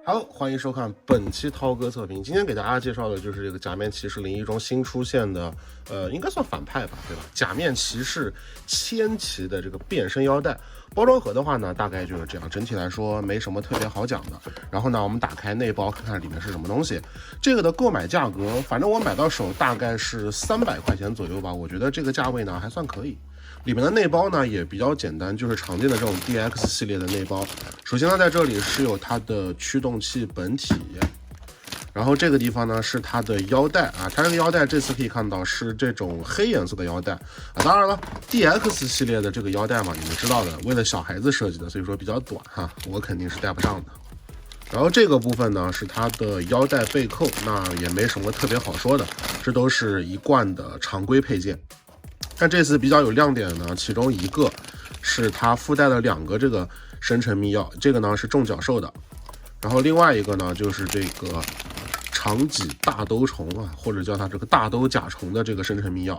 好，欢迎收看本期涛哥测评。今天给大家介绍的就是这个假面骑士01中新出现的，应该算反派吧，对吧？假面骑士千骑的这个变身腰带。包装盒的话呢，大概就是这样，整体来说没什么特别好讲的。然后呢，我们打开内包看看里面是什么东西。这个的购买价格，反正我买到手大概是300块钱左右吧，我觉得这个价位呢还算可以。里面的内包呢也比较简单，就是常见的这种 DX 系列的内包。首先呢，在这里是有它的驱动器本体，然后这个地方呢是它的腰带啊，它这个腰带这次可以看到是这种黑颜色的腰带啊。当然了 ，DX 系列的这个腰带嘛，你们知道的，为了小孩子设计的，所以说比较短哈，我肯定是戴不上的。然后这个部分呢是它的腰带背扣，那也没什么特别好说的，这都是一贯的常规配件。但这次比较有亮点的呢，其中一个是它附带了2个这个生成密钥，这个呢是重角兽的，然后另外一个呢就是这个长脊大兜虫啊，或者叫它这个大兜甲虫的这个生成密钥。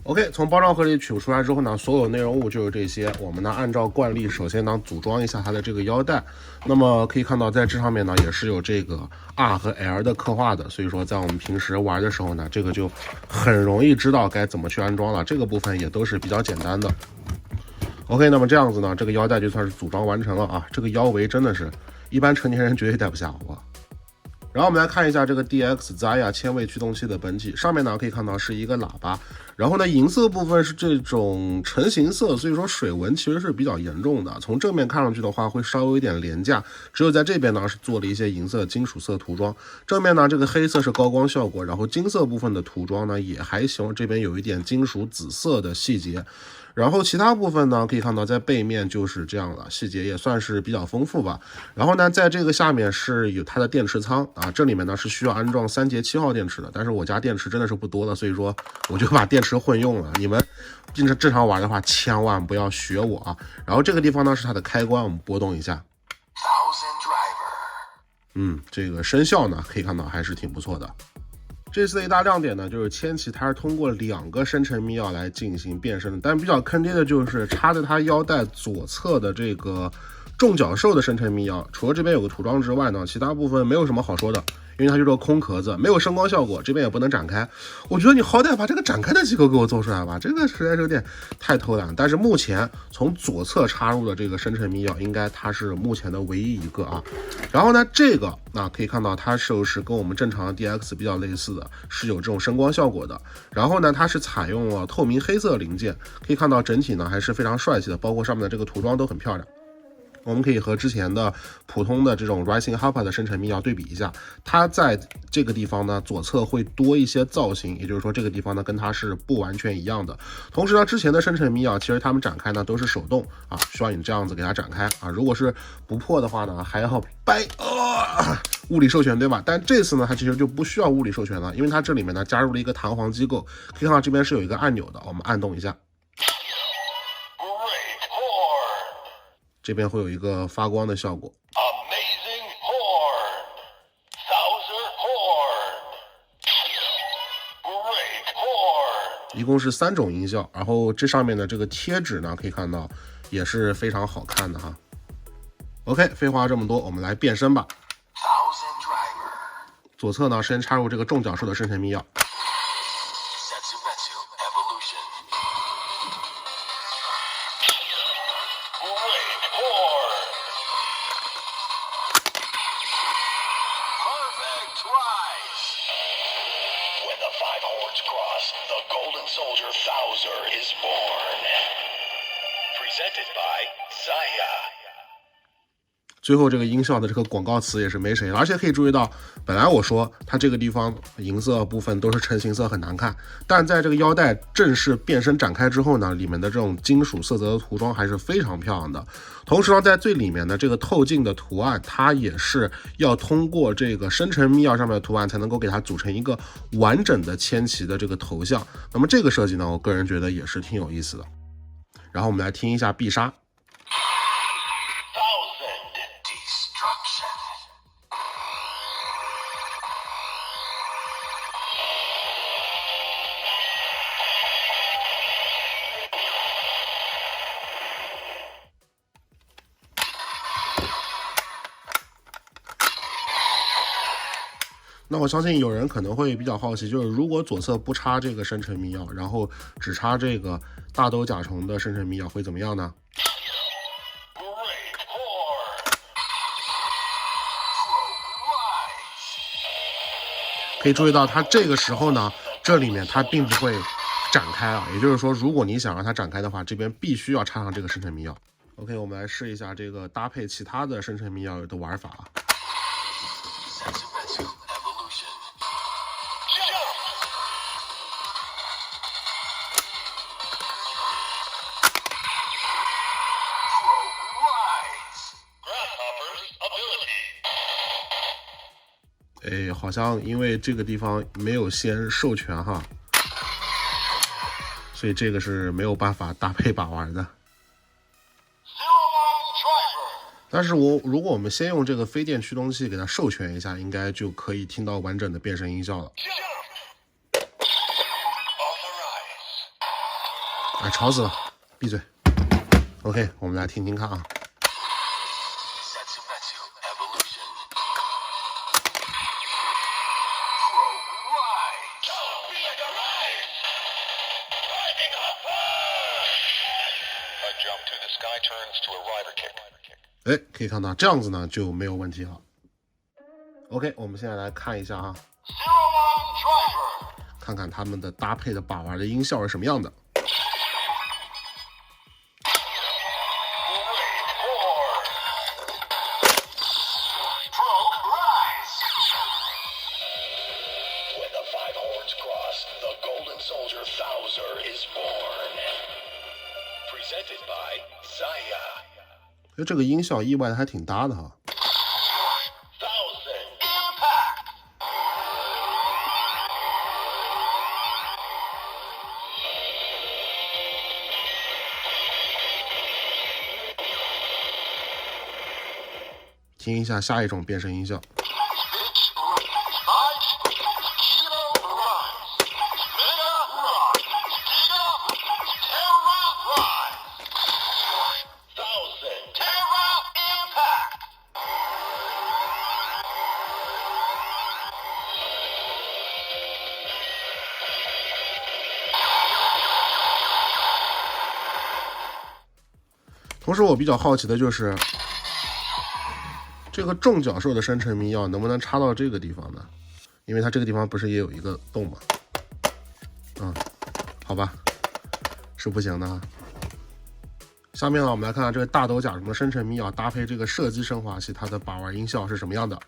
OK， 从包装盒里取出来之后呢，所有内容物就是这些。我们呢按照惯例，首先呢组装一下它的这个腰带。那么可以看到，在这上面呢也是有这个 R 和 L 的刻画的，所以说在我们平时玩的时候呢，这个就很容易知道该怎么去安装了。这个部分也都是比较简单的。OK， 那么这样子呢，这个腰带就算是组装完成了啊。这个腰围真的是一般成年人绝对戴不下哇。然后我们来看一下这个 DX Zaya 千位驱动器的本体，上面呢可以看到是一个喇叭，然后呢银色部分是这种成型色，所以说水纹其实是比较严重的。从正面看上去的话会稍微有点廉价，只有在这边呢是做了一些银色金属色涂装。正面呢这个黑色是高光效果，然后金色部分的涂装呢也还行，这边有一点金属紫色的细节。然后其他部分呢，可以看到在背面就是这样了，细节也算是比较丰富吧。然后呢，在这个下面是有它的电池仓啊，这里面呢是需要安装3节7号电池的，但是我家电池真的是不多了，所以说我就把电池混用了。你们正常玩的话，千万不要学我啊。然后这个地方呢是它的开关，我们拨动一下，这个声效呢可以看到还是挺不错的。这次的一大亮点呢，就是千骑它是通过2个生成密钥来进行变身的，但比较坑爹的就是插在它腰带左侧的这个重角兽的生成密钥，除了这边有个涂装之外呢，其他部分没有什么好说的，因为它就是个空壳子，没有声光效果，这边也不能展开。我觉得你好歹把这个展开的机构给我做出来吧，这个实在是有点太偷懒。但是目前从左侧插入的这个生成密钥，应该它是目前的唯一一个啊。然后呢，这个可以看到它就是跟我们正常的 DX 比较类似的，是有这种声光效果的。然后呢，它是采用了透明黑色零件，可以看到整体呢还是非常帅气的，包括上面的这个涂装都很漂亮。我们可以和之前的普通的这种 Rising Harpa 的生成密钥对比一下，它在这个地方呢左侧会多一些造型，也就是说这个地方呢跟它是不完全一样的。同时呢，之前的生成密钥其实它们展开呢都是手动啊，需要你这样子给它展开啊，如果是不破的话呢还要掰物理授权对吧？但这次呢它其实就不需要物理授权了，因为它这里面呢加入了一个弹簧机构，可以看到这边是有一个按钮的，我们按动一下。这边会有一个发光的效果。一共是3种音效，然后这上面的这个贴纸呢，可以看到也是非常好看的哈。OK， 废话这么多，我们来变身吧。左侧呢，先插入这个重角兽的生成密钥。最后这个音效的这个广告词也是没谁了，而且可以注意到，本来我说它这个地方银色部分都是成型色很难看，但在这个腰带正式变身展开之后呢，里面的这种金属色泽的涂装还是非常漂亮的。同时呢，在最里面的这个透镜的图案，它也是要通过这个生成密钥上面的图案才能够给它组成一个完整的千骑的这个头像。那么这个设计呢，我个人觉得也是挺有意思的。然后我们来听一下必杀。那我相信有人可能会比较好奇，就是如果左侧不插这个生成密钥，然后只插这个大兜甲虫的生成密钥会怎么样呢？可以注意到它这个时候呢，这里面它并不会展开啊，也就是说，如果你想让它展开的话，这边必须要插上这个生成密钥。OK， 我们来试一下这个搭配其他的生成密钥的玩法啊。哎，好像因为这个地方没有先授权哈，所以这个是没有办法搭配把玩的。但是如果我们先用这个飞电驱动器给它授权一下，应该就可以听到完整的变声音效了。哎，吵死了，闭嘴。OK， 我们来听听看啊。哎，可以看到这样子呢就没有问题了。OK， 我们现在来看一下啊，看看他们的搭配的把玩的音效是什么样的。这个音效意外的还挺搭的哈。听一下下一种变声音效。同时我比较好奇的就是这个重角兽的生成密钥能不能插到这个地方呢？因为它这个地方不是也有一个洞吗？好吧，是不行的啊。下面呢，我们来看看这个大兜甲虫的生成密钥搭配这个射击升华器，它的把玩音效是什么样的。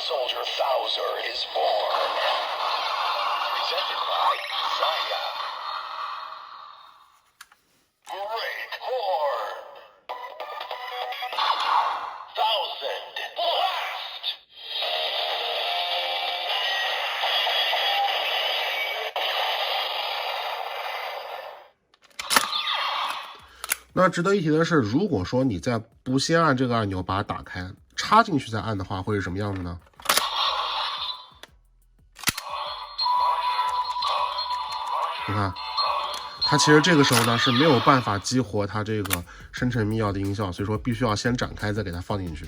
Soldier Thouser is born. Presented by Zaya. Great Horn. Thousand Blast. 那值得一提的是，如果说你在不先按这个按钮把它打开，插进去再按的话，会是什么样子呢？你看，它其实这个时候呢是没有办法激活它这个生成密钥的音效，所以说必须要先展开再给它放进去。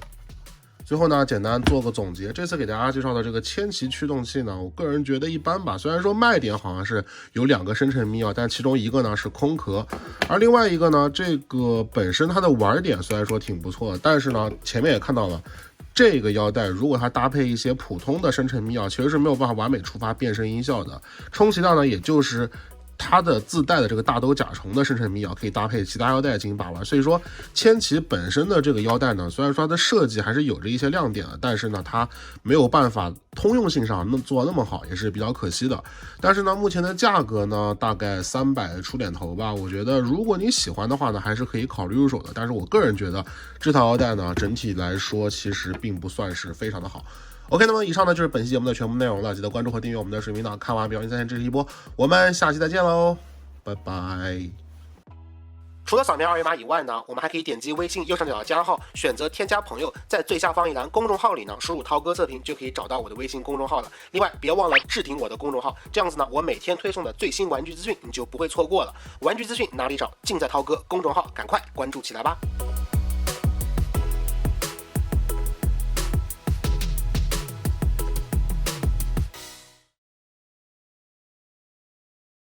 最后呢，简单做个总结，这次给大家介绍的这个千奇驱动器呢，我个人觉得一般吧。虽然说卖点好像是有2个生成密钥，但其中一个呢是空壳，而另外一个呢，这个本身它的玩点虽然说挺不错的，但是呢，前面也看到了。这个腰带如果它搭配一些普通的生成密钥，其实是没有办法完美触发变声音效的。充其量呢，也就是它的自带的这个大兜甲虫的生成密钥可以搭配其他腰带进行把玩。所以说，千奇本身的这个腰带呢，虽然说它的设计还是有着一些亮点的，但是呢，它没有办法通用性上做那么好，也是比较可惜的。但是呢，目前的价格呢，大概300出点头吧。我觉得如果你喜欢的话呢，还是可以考虑入手的。但是我个人觉得这套腰带呢，整体来说其实并不算是非常的好。OK， 那么以上呢就是本期节目的全部内容了，记得关注和订阅我们的视频呢。看完表演在线支持一波，我们下期再见喽，拜拜。除了扫描二维码以外呢，我们还可以点击微信右上角的加号，选择添加朋友，在最下方一栏公众号里呢，输入涛哥测评就可以找到我的微信公众号了。另外，别忘了置顶我的公众号，这样子呢，我每天推送的最新玩具资讯你就不会错过了。玩具资讯哪里找？尽在涛哥公众号，赶快关注起来吧。